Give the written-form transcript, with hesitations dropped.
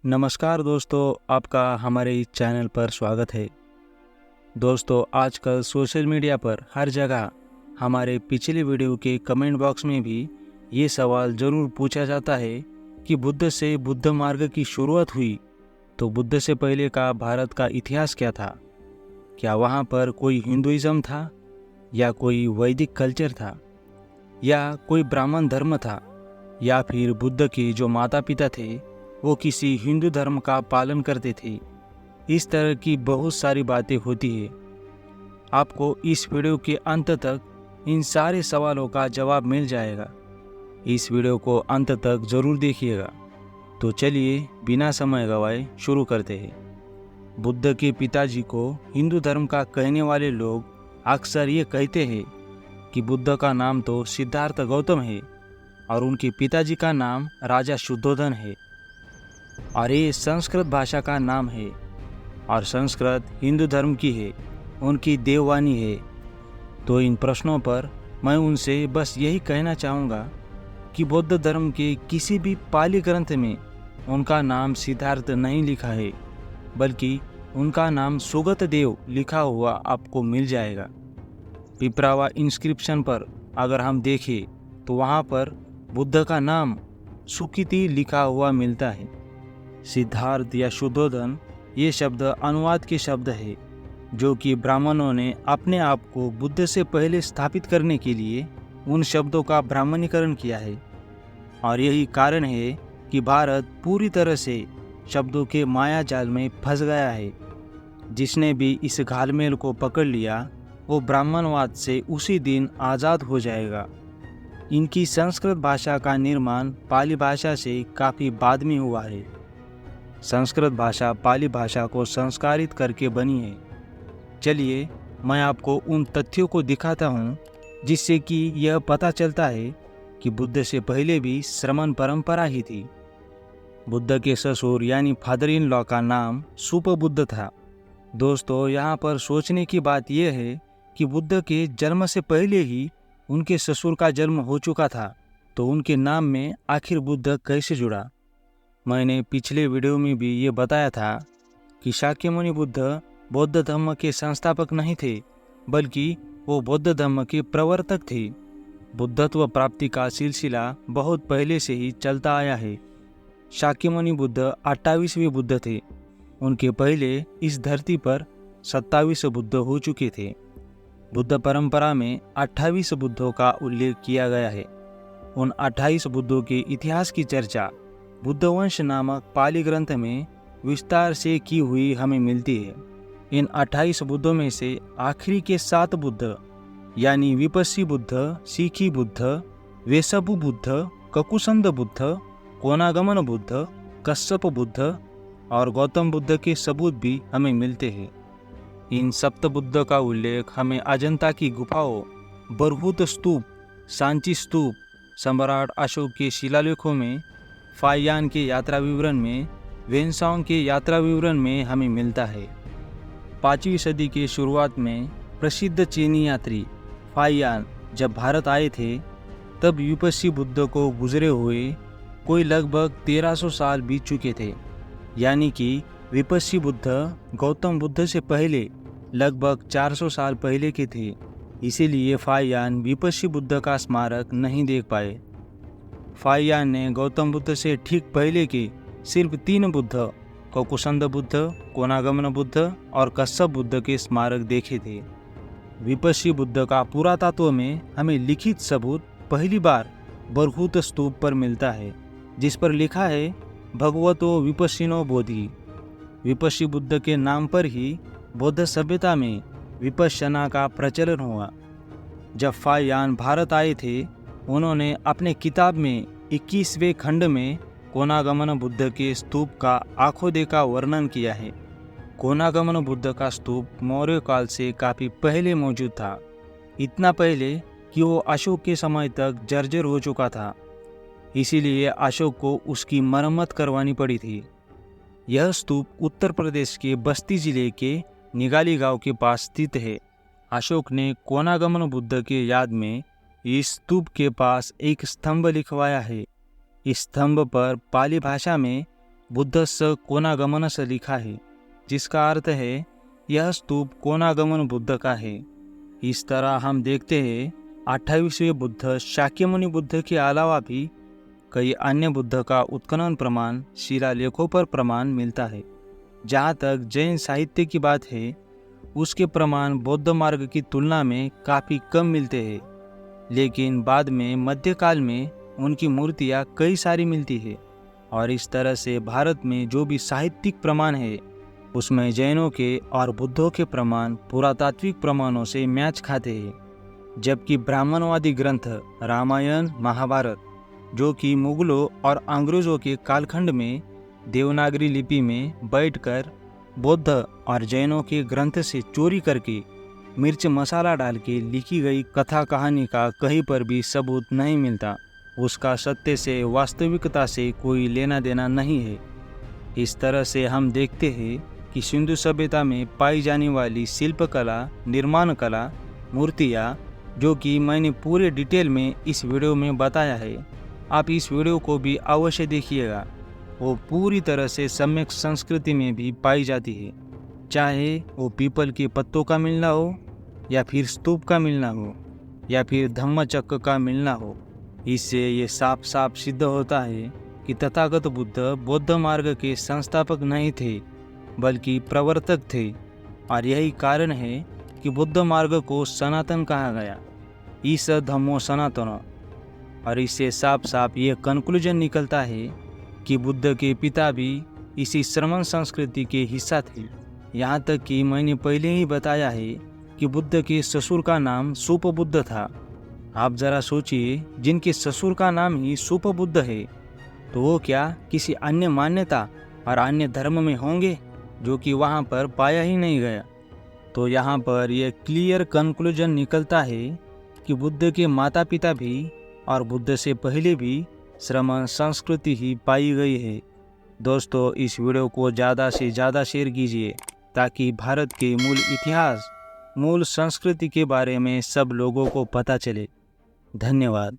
नमस्कार दोस्तों, आपका हमारे इस चैनल पर स्वागत है। दोस्तों, आजकल सोशल मीडिया पर हर जगह हमारे पिछले वीडियो के कमेंट बॉक्स में भी ये सवाल ज़रूर पूछा जाता है कि बुद्ध से बुद्ध मार्ग की शुरुआत हुई तो बुद्ध से पहले का भारत का इतिहास क्या था? क्या वहाँ पर कोई हिंदुइज्म था या कोई वैदिक कल्चर था या कोई ब्राह्मण धर्म था या फिर बुद्ध के जो माता पिता थे वो किसी हिंदू धर्म का पालन करते थे? इस तरह की बहुत सारी बातें होती है। आपको इस वीडियो के अंत तक इन सारे सवालों का जवाब मिल जाएगा। इस वीडियो को अंत तक ज़रूर देखिएगा। तो चलिए बिना समय गवाए शुरू करते हैं। बुद्ध के पिताजी को हिंदू धर्म का कहने वाले लोग अक्सर ये कहते हैं कि बुद्ध का नाम तो सिद्धार्थ गौतम है और उनके पिताजी का नाम राजा शुद्धोधन है और ये संस्कृत भाषा का नाम है और संस्कृत हिंदू धर्म की है, उनकी देववाणी है। तो इन प्रश्नों पर मैं उनसे बस यही कहना चाहूँगा कि बौद्ध धर्म के किसी भी पाली ग्रंथ में उनका नाम सिद्धार्थ नहीं लिखा है, बल्कि उनका नाम सुगत देव लिखा हुआ आपको मिल जाएगा। पिपरावा इंस्क्रिप्शन पर अगर हम देखें तो वहाँ पर बुद्ध का नाम सुकीति लिखा हुआ मिलता है। सिद्धार्थ या शुद्धोधन ये शब्द अनुवाद के शब्द है जो कि ब्राह्मणों ने अपने आप को बुद्ध से पहले स्थापित करने के लिए उन शब्दों का ब्राह्मणीकरण किया है। और यही कारण है कि भारत पूरी तरह से शब्दों के माया जाल में फंस गया है। जिसने भी इस घालमेल को पकड़ लिया वो ब्राह्मणवाद से उसी दिन आज़ाद हो जाएगा। इनकी संस्कृत भाषा का निर्माण पाली भाषा से काफ़ी बाद में हुआ है। संस्कृत भाषा पाली भाषा को संस्कारित करके बनी है। चलिए मैं आपको उन तथ्यों को दिखाता हूँ जिससे कि यह पता चलता है कि बुद्ध से पहले भी श्रमण परंपरा ही थी। बुद्ध के ससुर यानी फादर इन लॉ का नाम सुपबुद्ध था। दोस्तों, यहाँ पर सोचने की बात यह है कि बुद्ध के जन्म से पहले ही उनके ससुर का जन्म हो चुका था, तो उनके नाम में आखिर बुद्ध कैसे जुड़ा? मैंने पिछले वीडियो में भी ये बताया था कि शाक्यमुनि बुद्ध बौद्ध धर्म के संस्थापक नहीं थे, बल्कि वो बौद्ध धर्म के प्रवर्तक थे। बुद्धत्व प्राप्ति का सिलसिला बहुत पहले से ही चलता आया है। शाक्यमुनि बुद्ध 28वें बुद्ध थे। उनके पहले इस धरती पर 27 बुद्ध हो चुके थे। बुद्ध परंपरा में 28 बुद्धों का उल्लेख किया गया है। उन 28 बुद्धों के इतिहास की चर्चा बुद्धवंश नामक पाली ग्रंथ में विस्तार से की हुई हमें मिलती है। इन 28 बुद्धों में से आखिरी के 7 बुद्ध यानी विपस्सी बुद्ध, सीखी बुद्ध, वेशबु बुद्ध, ककुसंद बुद्ध, कोनागमन बुद्ध, कश्यप बुद्ध और गौतम बुद्ध के सबूत भी हमें मिलते हैं। इन सप्त बुद्ध का उल्लेख हमें अजंता की गुफाओं, बरहुत स्तूप, सांची स्तूप, सम्राट अशोक के शिलालेखों में, फाइयान के यात्रा विवरण में, वेनसांग के यात्रा विवरण में हमें मिलता है। 5वीं सदी के शुरुआत में प्रसिद्ध चीनी यात्री फाइयान जब भारत आए थे तब विपस्सी बुद्ध को गुजरे हुए कोई लगभग 1300 साल बीत चुके थे। यानी कि विपस्सी बुद्ध गौतम बुद्ध से पहले लगभग 400 साल पहले के थे। इसीलिए फाइयान विपस्सी बुद्ध का स्मारक नहीं देख पाए। फाइयान ने गौतम बुद्ध से ठीक पहले के सिर्फ 3 बुद्ध, ककुसंद बुद्ध, कोनागमन बुद्ध और कश्यप बुद्ध के स्मारक देखे थे। विपस्सी बुद्ध का पुरातत्व में हमें लिखित सबूत पहली बार बरहुत स्तूप पर मिलता है, जिस पर लिखा है भगवतो विपस्सिनो बोधि। विपस्सी बुद्ध के नाम पर ही बौद्ध सभ्यता में विपश्यना का प्रचलन हुआ। जब फाइयान भारत आए थे उन्होंने अपने किताब में 21वें खंड में कोनागमन बुद्ध के स्तूप का आंखों देखा वर्णन किया है। कोनागमन बुद्ध का स्तूप मौर्य काल से काफ़ी पहले मौजूद था, इतना पहले कि वो अशोक के समय तक जर्जर हो चुका था। इसीलिए अशोक को उसकी मरम्मत करवानी पड़ी थी। यह स्तूप उत्तर प्रदेश के बस्ती जिले के निगाली गांव के पास स्थित है। अशोक ने कोनागमन बुद्ध के याद में इस स्तूप के पास एक स्तंभ लिखवाया है। इस स्तंभ पर पाली भाषा में बुद्धस्य कोनागमनस लिखा है, जिसका अर्थ है यह स्तूप कोनागमन बुद्ध का है। इस तरह हम देखते हैं 28वें बुद्ध शाक्यमुनि बुद्ध के अलावा भी कई अन्य बुद्ध का उत्खनन प्रमाण शिलालेखों पर प्रमाण मिलता है। जहाँ तक जैन साहित्य की बात है, उसके प्रमाण बौद्ध मार्ग की तुलना में काफ़ी कम मिलते हैं, लेकिन बाद में मध्यकाल में उनकी मूर्तियाँ कई सारी मिलती है। और इस तरह से भारत में जो भी साहित्यिक प्रमाण है, उसमें जैनों के और बुद्धों के प्रमाण पुरातात्विक प्रमाणों से मैच खाते हैं। जबकि ब्राह्मणवादी ग्रंथ रामायण महाभारत, जो कि मुगलों और अंग्रेज़ों के कालखंड में देवनागरी लिपि में बैठकर बौद्ध और जैनों के ग्रंथ से चोरी करके मिर्च मसाला डाल के लिखी गई कथा कहानी का कहीं पर भी सबूत नहीं मिलता। उसका सत्य से वास्तविकता से कोई लेना देना नहीं है। इस तरह से हम देखते हैं कि सिंधु सभ्यता में पाई जाने वाली शिल्पकला, निर्माण कला, मूर्तियाँ, जो कि मैंने पूरे डिटेल में इस वीडियो में बताया है, आप इस वीडियो को भी अवश्य देखिएगा। वो पूरी तरह से सम्यक संस्कृति में भी पाई जाती है, चाहे वो पीपल के पत्तों का मिलना हो, या फिर स्तूप का मिलना हो, या फिर धम्मचक्र का मिलना हो। इससे ये साफ साफ सिद्ध होता है कि तथागत बुद्ध बौद्ध मार्ग के संस्थापक नहीं थे, बल्कि प्रवर्तक थे। और यही कारण है कि बुद्ध मार्ग को सनातन कहा गया, ईस धम्मो सनातन। और इससे साफ साफ ये कंक्लूजन निकलता है कि बुद्ध के पिता भी इसी श्रमण संस्कृति के हिस्सा थे। यहाँ तक कि मैंने पहले ही बताया है कि बुद्ध के ससुर का नाम सुपबुद्ध था। आप ज़रा सोचिए, जिनके ससुर का नाम ही सुपबुद्ध है, तो वो क्या किसी अन्य मान्यता और अन्य धर्म में होंगे, जो कि वहाँ पर पाया ही नहीं गया। तो यहाँ पर यह क्लियर कंक्लूजन निकलता है कि बुद्ध के माता पिता भी और बुद्ध से पहले भी श्रमण संस्कृति ही पाई गई है। दोस्तों, इस वीडियो को ज़्यादा से ज़्यादा शेयर कीजिए, ताकि भारत के मूल इतिहास, मूल संस्कृति के बारे में सब लोगों को पता चले। धन्यवाद।